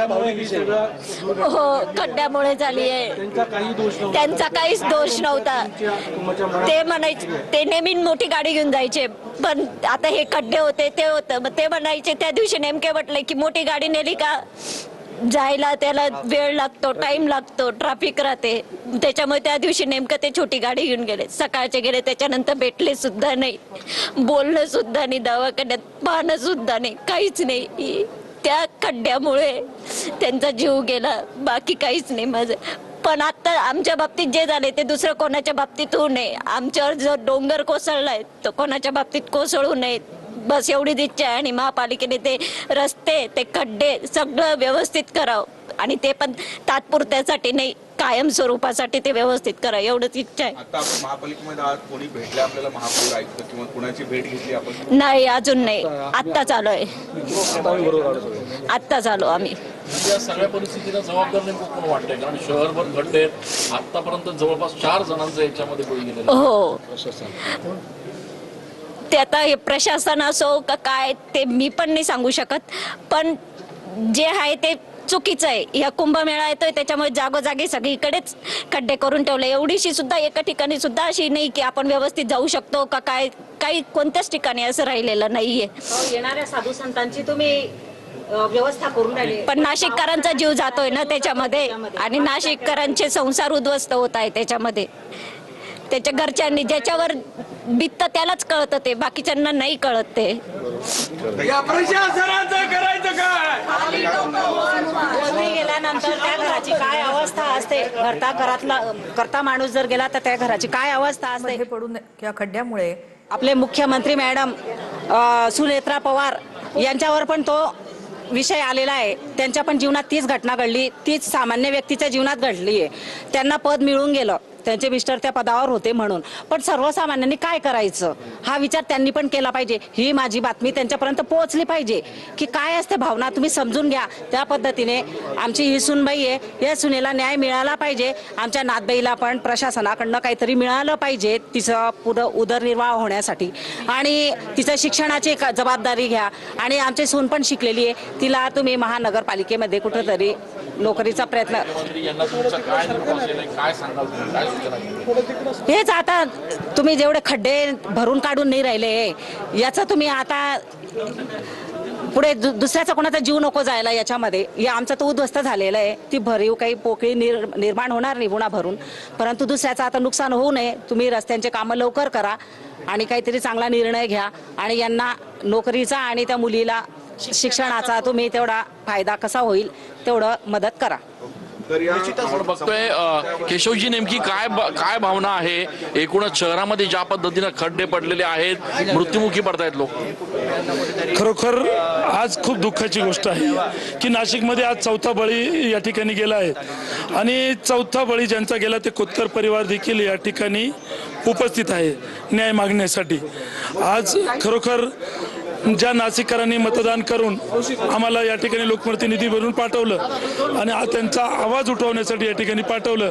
हो, खड्ड्यामुळे झाली आहे. त्यांचा काहीच दोष नव्हता. ते म्हणायचे ते नेहमी मोठी गाडी घेऊन जायचे, पण आता हे खड्डे होते ते होतं. मग ते म्हणायचे त्या दिवशी नेमके म्हटले की मोठी गाडी नेली का जायला त्याला वेळ लागतो, टाइम लागतो, ट्रॅफिक राहते. त्याच्यामुळे त्या दिवशी नेमकं ते छोटी गाडी घेऊन गेले. सकाळचे गेले, त्याच्यानंतर भेटले सुद्धा नाही, बोलणं सुद्धा नाही, दवाखान्यात पाहणं सुद्धा नाही, काहीच नाही. त्या खड्ड्यामुळे त्यांचा जीव गेला, बाकी काहीच नाही माझं. पण आता आमच्या बाबतीत जे झाले ते दुसरं कोणाच्या बाबतीत होऊ नये. आमच्यावर जो डोंगर कोसळलाय तो कोणाच्या बाबतीत कोसळू नये, बस एवढीच इच्छा आहे. आणि महापालिकेने ते रस्ते, ते खड्डे सगळं व्यवस्थित करावं, आणि ते पण तात्पुरत्यासाठी नाही, कायम स्वरूपासाठी ते व्यवस्थित करा, एवढंच इच्छा आहे. आता आपण महापालिकेमध्ये आज कोणी भेटले आपल्याला, महापौर आयुक्त किंवा कुणाची भेट घेतली आपण? नाही, अजून नाही. आत्ता चालू आहे, आत्ता चालू आम्ही. या सगळ्या परिस्थितीला जबाबदार नेमकं कोण वाटतंय? कारण शहरभर खड्डे आहेत, आतापर्यंत जवळपास 4 जणांचं याच्यामध्ये बळी गेलेला. हो, ते आता हे प्रशासन असो का काय ते मी पण नाही सांगू शकत, पण जे आहे ते चुकीचं आहे. या कुंभमेळा येतोय त्याच्यामुळे जागोजागी सगळीकडेच खड्डे करून ठेवले. एवढीशी सुद्धा एका ठिकाणी सुद्धा अशी नाही की आपण व्यवस्थित जाऊ शकतो का काय, काही कोणत्याच ठिकाणी असं राहिलेलं नाहीये. येणाऱ्या साधू संतांची तुम्ही व्यवस्था करून राहिली, पण नाशिककरांचा जीव जातोय ना त्याच्यामध्ये, आणि नाशिककरांचे संसार उद्ध्वस्त होत आहे त्याच्यामध्ये. त्याच्या घरच्यांनी ज्याच्यावर बित्त त्यालाच कळत ते, बाकीच्यांना नाही कळत ते. या प्रशासनाचं करायचं काय? कोणी गेल्यानंतर त्या घराची काय अवस्था असते, करता माणूस जर गेला तर त्या घराची काय अवस्था असते. हे पडून या खड्ड्यामुळे आपले मुख्यमंत्री मॅडम सुनेत्रा पवार यांच्यावर पण तो विषय आलेला आहे. त्यांच्या पण जीवनात तीच घटना घडली, तीच सामान्य व्यक्तीच्या जीवनात घडली आहे. त्यांना पद मिळून गेलं, त्यांचे मिस्टर त्या पदावर होते म्हणून, पण सर्वसामान्यांनी काय करायचं हा विचार त्यांनी पण केला पाहिजे. ही माझी बातमी त्यांच्यापर्यंत पोहोचली पाहिजे की काय असते भावना, तुम्ही समजून घ्या. त्या पद्धतीने आमची ही सुनबाई आहे, या सुनेला न्याय मिळाला पाहिजे. आमच्या नातबाईला पण प्रशासनाकडनं काहीतरी मिळालं पाहिजे तिचं पुढं उदरनिर्वाह होण्यासाठी, आणि तिचं शिक्षणाची जबाबदारी घ्या. आणि आमची सून पण शिकलेली आहे, तिला तुम्ही महानगरपालिकेमध्ये कुठंतरी नोकरीचा प्रयत्न. हेच आता तुम्ही जेवढे खड्डे भरून काढून नाही राहिले याचं तुम्ही आता पुढे दुसऱ्याचा कोणाचा जीव नको जायला याच्यामध्ये. या आमचं तर उद्ध्वस्त झालेलं आहे, ती भरीव काही पोकळी निर्माण होणार नाही पुन्हा भरून, परंतु दुसऱ्याचं आता नुकसान होऊ नये. तुम्ही रस्त्यांचे कामं लवकर करा आणि काहीतरी चांगला निर्णय घ्या, आणि यांना नोकरीचा आणि त्या मुलीला शिक्षणाचा तुम्ही तेवढा फायदा कसा होईल तेवढं मदत करा. आपण बघतोय केशवजी, नेमकी काय भावना आहे एकूणच शहरामध्ये ज्या पद्धतीने खड्डे पडलेले आहेत, मृत्युमुखी पडतायत लोक? खरोखर आज खूप दुःखाची गोष्ट आहे की नाशिकमध्ये आज 4था बळी या ठिकाणी गेला आहे, आणि 4था बळी ज्यांचा गेला ते कोतकर परिवार देखील या ठिकाणी उपस्थित आहे न्याय मागण्यासाठी. आज खरोखर ज्या नाशिककरांनी मतदान करून आम्हाला या ठिकाणी लोकप्रतिनिधी बनवून पाठवलं आणि त्यांचा आवाज उठवण्यासाठी या ठिकाणी पाठवलं,